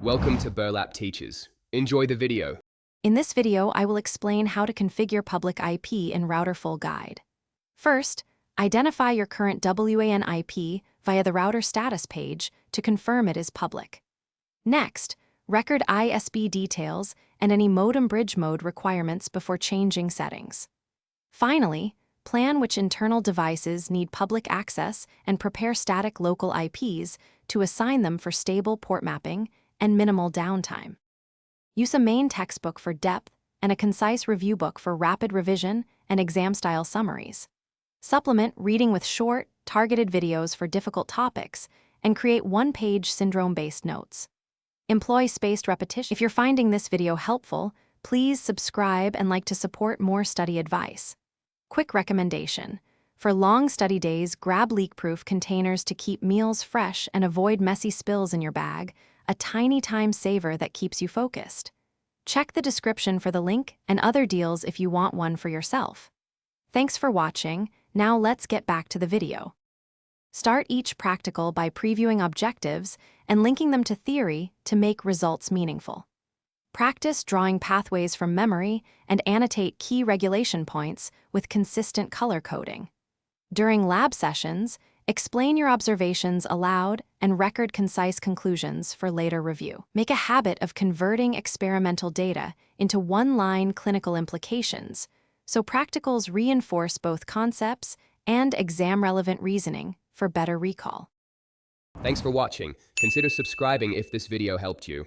Welcome to Burlap Teachers. Enjoy the video. In this video, I will explain how to configure public IP in Router Full Guide. First, identify your current WAN IP via the router status page to confirm it is public. Next, record ISP details and any modem bridge mode requirements before changing settings. Finally, plan which internal devices need public access and prepare static local IPs to assign them for stable port mapping and minimal downtime. Use a main textbook for depth and a concise review book for rapid revision and exam-style summaries. Supplement reading with short, targeted videos for difficult topics, and create one-page syndrome-based notes. Employ spaced repetition. If you're finding this video helpful, please subscribe and like to support more study advice. Quick recommendation. For long study days, grab leak-proof containers to keep meals fresh and avoid messy spills in your bag, a tiny time saver that keeps you focused. Check the description for the link and other deals if you want one for yourself. Thanks for watching. Now let's get back to the video. Start each practical by previewing objectives and linking them to theory to make results meaningful. Practice drawing pathways from memory and annotate key regulation points with consistent color coding. During lab sessions, explain your observations aloud and record concise conclusions for later review. Make a habit of converting experimental data into one-line clinical implications, so practicals reinforce both concepts and exam-relevant reasoning for better recall. Thanks for watching. Consider subscribing if this video helped you.